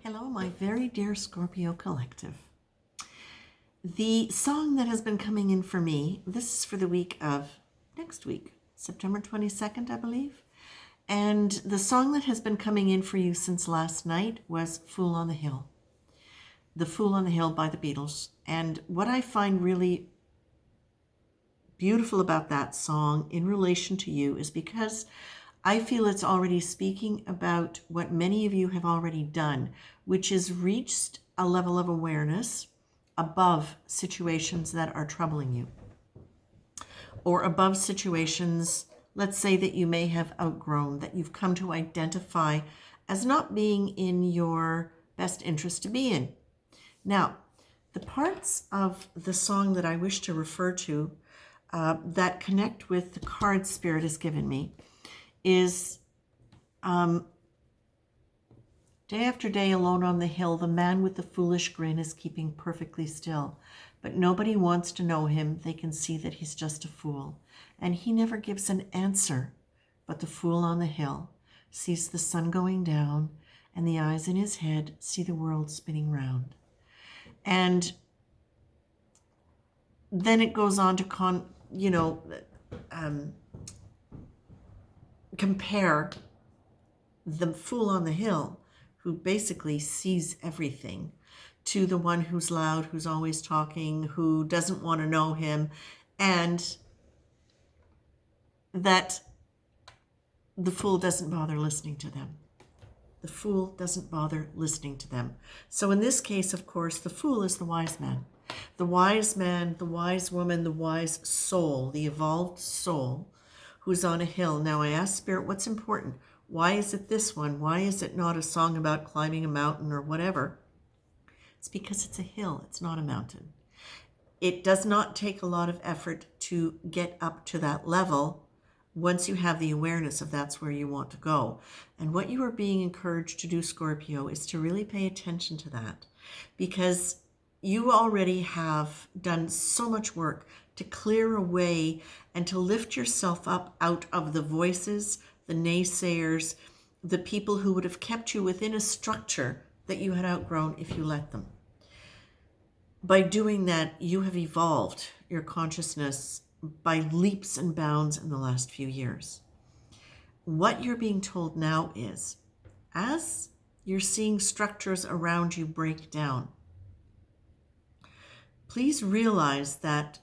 Hello, my very dear Scorpio collective. The song that has been coming in for me, this is for the week of next week, September 22nd, I believe. And the song that has been coming in for you since last night was Fool on the Hill. The Fool on the Hill by the Beatles. And what I find really beautiful about that song in relation to you is because I feel it's already speaking about what many of you have already done, which is reached a level of awareness above situations that are troubling you, or above situations, let's say, that you may have outgrown, that you've come to identify as not being in your best interest to be in. Now, the parts of the song that I wish to refer to that connect with the card Spirit has given me is day after day alone on the hill, the man with the foolish grin is keeping perfectly still. But nobody wants to know him. They can see that he's just a fool. And he never gives an answer. But the fool on the hill sees the sun going down, and the eyes in his head see the world spinning round. And then it goes on to compare the fool on the hill, who basically sees everything, to the one who's loud, who's always talking, who doesn't want to know him, and that the fool doesn't bother listening to them. The fool doesn't bother listening to them. So in this case, of course, the fool is the wise man. The wise man, the wise woman, the wise soul, the evolved soul who's on a hill. Now I asked Spirit, what's important? Why is it this one? Why is it not a song about climbing a mountain or whatever? It's because it's a hill. It's not a mountain. It does not take a lot of effort to get up to that level once you have the awareness of that's where you want to go. And what you are being encouraged to do, Scorpio, is to really pay attention to that, because you already have done so much work to clear away and to lift yourself up out of the voices, the naysayers, the people who would have kept you within a structure that you had outgrown if you let them. By doing that, you have evolved your consciousness by leaps and bounds in the last few years. What you're being told now is, as you're seeing structures around you break down, please realize that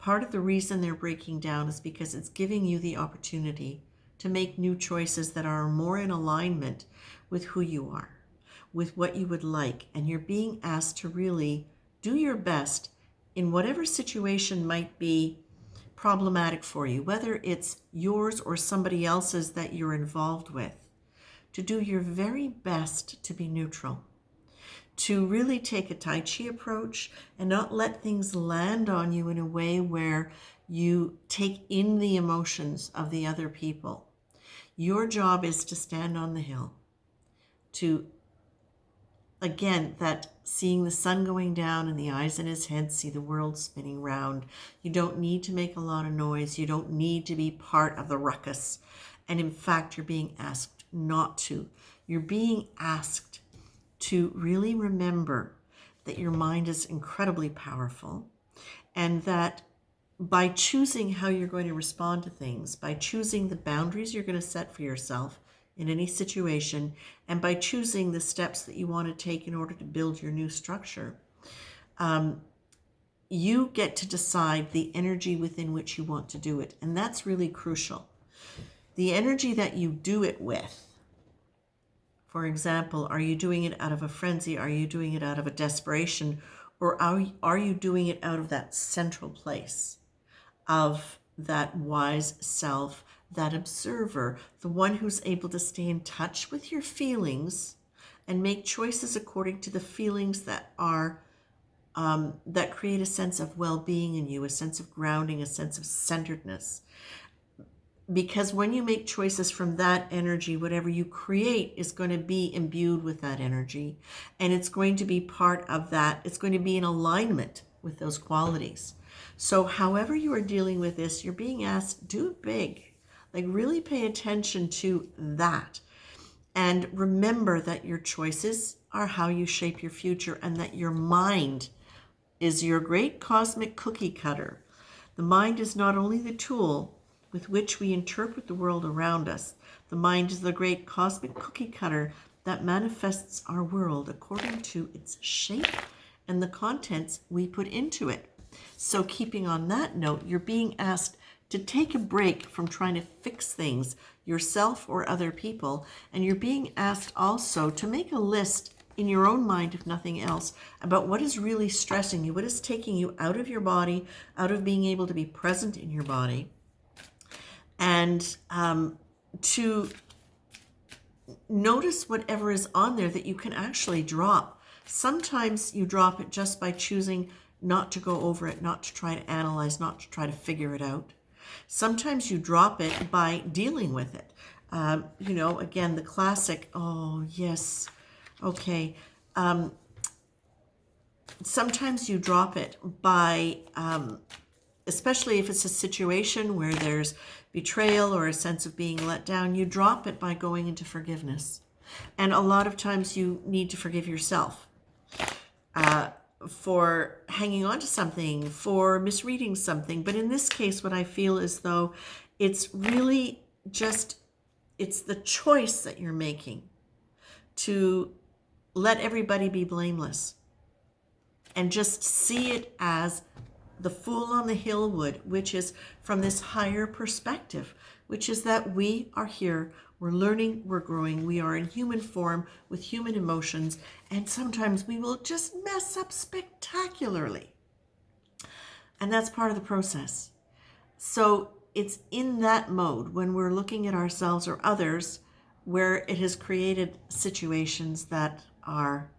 part of the reason they're breaking down is because it's giving you the opportunity to make new choices that are more in alignment with who you are, with what you would like. And you're being asked to really do your best in whatever situation might be problematic for you, whether it's yours or somebody else's that you're involved with, to do your very best to be neutral, to really take a Tai Chi approach and not let things land on you in a way where you take in the emotions of the other people. Your job is to stand on the hill, to, again, that seeing the sun going down and the eyes in his head see the world spinning round. You don't need to make a lot of noise. You don't need to be part of the ruckus. And in fact, you're being asked not to. You're being asked to really remember that your mind is incredibly powerful, and that by choosing how you're going to respond to things, by choosing the boundaries you're going to set for yourself in any situation, and by choosing the steps that you want to take in order to build your new structure, you get to decide the energy within which you want to do it. And that's really crucial. The energy that you do it with. For example, are you doing it out of a frenzy? Are you doing it out of a desperation? Or are you doing it out of that central place of that wise self, that observer, the one who's able to stay in touch with your feelings and make choices according to the feelings that are that create a sense of well-being in you, a sense of grounding, a sense of centeredness. Because when you make choices from that energy, whatever you create is going to be imbued with that energy, and it's going to be part of that. It's going to be in alignment with those qualities. So however you are dealing with this, you're being asked, do it big. Like, really pay attention to that. And remember that your choices are how you shape your future, and that your mind is your great cosmic cookie cutter. The mind is not only the tool with which we interpret the world around us, the mind is the great cosmic cookie cutter that manifests our world according to its shape and the contents we put into it. So keeping on that note, you're being asked to take a break from trying to fix things yourself or other people, and you're being asked also to make a list in your own mind, if nothing else, about what is really stressing you, what is taking you out of your body, out of being able to be present in your body, and to notice whatever is on there that you can actually drop. Sometimes you drop it just by choosing not to go over it, not to try to analyze, not to try to figure it out. Sometimes you drop it by dealing with it. Again, the classic, oh, yes, okay. Sometimes you drop it by, especially if it's a situation where there's betrayal or a sense of being let down, you drop it by going into forgiveness. And a lot of times you need to forgive yourself for hanging on to something, for misreading something. But in this case, what I feel is though it's really just, it's the choice that you're making to let everybody be blameless and just see it as the fool on the hill would, which is from this higher perspective, which is that we are here, we're learning, we're growing, we are in human form with human emotions, and sometimes we will just mess up spectacularly. And that's part of the process. So it's in that mode when we're looking at ourselves or others where it has created situations that are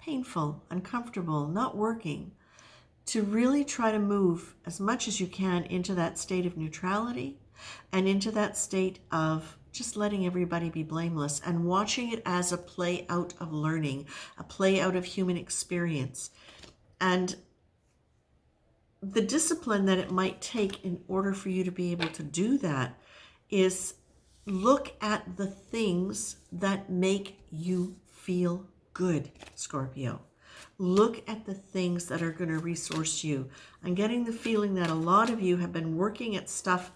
painful, uncomfortable, not working, to really try to move as much as you can into that state of neutrality and into that state of just letting everybody be blameless and watching it as a play out of learning, a play out of human experience. And the discipline that it might take in order for you to be able to do that is look at the things that make you feel good, Scorpio. Look at the things that are going to resource you. I'm getting the feeling that a lot of you have been working at stuff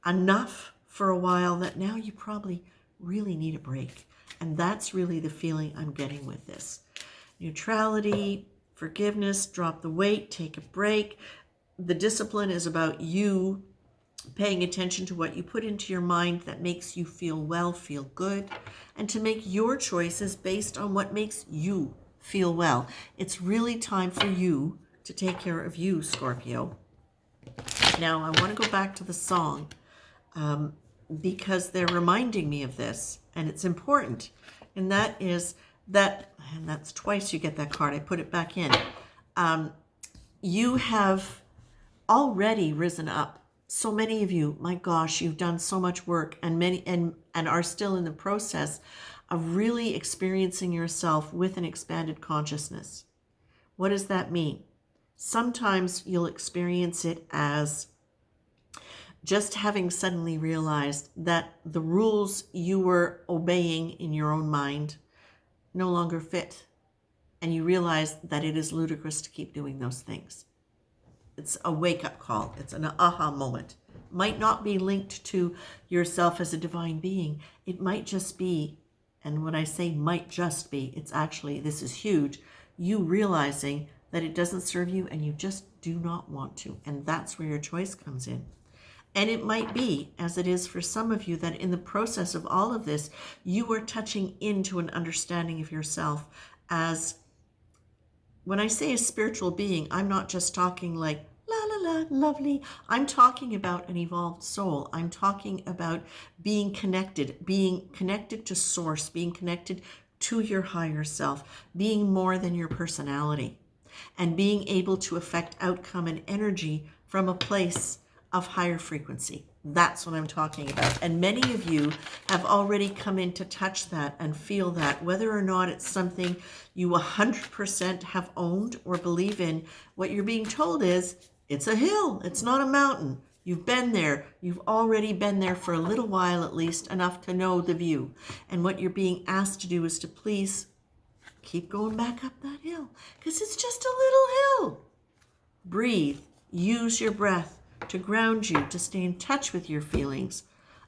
enough for a while that now you probably really need a break. And that's really the feeling I'm getting with this. Neutrality, forgiveness, drop the weight, take a break. The discipline is about you paying attention to what you put into your mind that makes you feel well, feel good, and to make your choices based on what makes you feel well. It's really time for you to take care of you, Scorpio. Now, I want to go back to the song because they're reminding me of this, and it's important. And that is that, and that's twice you get that card. I put it back in. You have already risen up. So many of you, my gosh, you've done so much work, and many and are still in the process of really experiencing yourself with an expanded consciousness. What does that mean? Sometimes you'll experience it as just having suddenly realized that the rules you were obeying in your own mind no longer fit, and you realize that it is ludicrous to keep doing those things. It's a wake-up call. It's an aha moment. Might not be linked to yourself as a divine being. It might just be, and when I say might just be, it's actually, this is huge, you realizing that it doesn't serve you and you just do not want to. And that's where your choice comes in. And it might be, as it is for some of you, that in the process of all of this, you are touching into an understanding of yourself as, when I say a spiritual being, I'm not just talking like, la, la, la, lovely. I'm talking about an evolved soul. I'm talking about being connected to source, being connected to your higher self, being more than your personality, and being able to affect outcome and energy from a place of higher frequency. That's what I'm talking about. And many of you have already come in to touch that and feel that, whether or not it's something you 100% have owned or believe in. What you're being told is, it's a hill, it's not a mountain. You've been there. You've already been there for a little while, at least enough to know the view. And what you're being asked to do is to please keep going back up that hill because it's just a little hill. Breathe. Use your breath to ground you, to stay in touch with your feelings.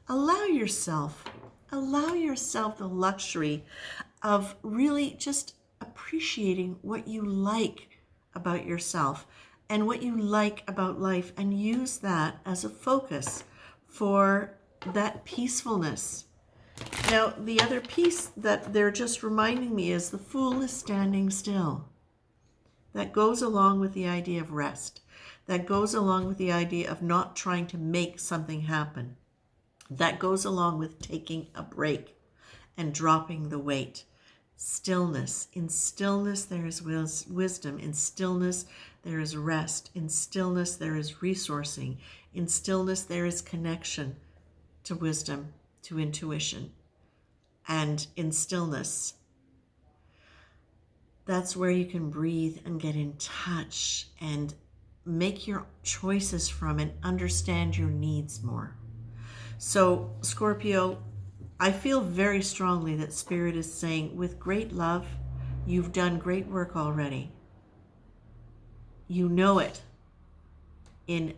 Allow yourself the luxury of really just appreciating what you like about yourself and what you like about life, and use that as a focus for that peacefulness. Now, the other piece that they're just reminding me is the Fool is standing still. That goes along with the idea of rest. That goes along with the idea of not trying to make something happen. That goes along with taking a break and dropping the weight. Stillness. In stillness, there is wisdom. In stillness, there is rest. In stillness, there is resourcing. In stillness, there is connection to wisdom, to intuition. And in stillness, that's where you can breathe and get in touch and make your choices from and understand your needs more. So, Scorpio, I feel very strongly that Spirit is saying, with great love, you've done great work already. You know it in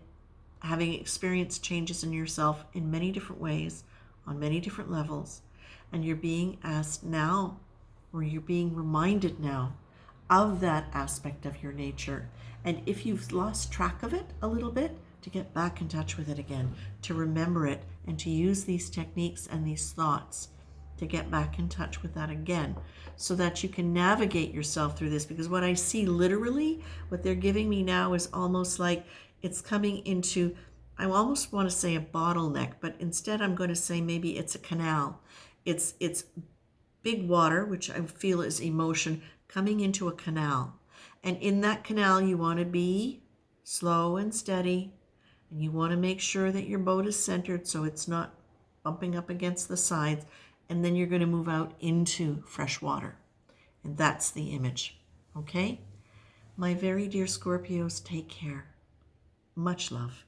having experienced changes in yourself in many different ways, on many different levels, and you're being asked now, or you're being reminded now, of that aspect of your nature. And if you've lost track of it a little bit, to get back in touch with it again, to remember it, and to use these techniques and these thoughts to get back in touch with that again, so that you can navigate yourself through this. Because what I see literally, what they're giving me now is almost like it's coming into, I almost want to say a bottleneck, but instead I'm going to say maybe it's a canal. It's big water, which I feel is emotion, coming into a canal. And in that canal, you want to be slow and steady, and you want to make sure that your boat is centered so it's not bumping up against the sides. And then you're going to move out into fresh water. And that's the image. Okay? My very dear Scorpios, take care. Much love.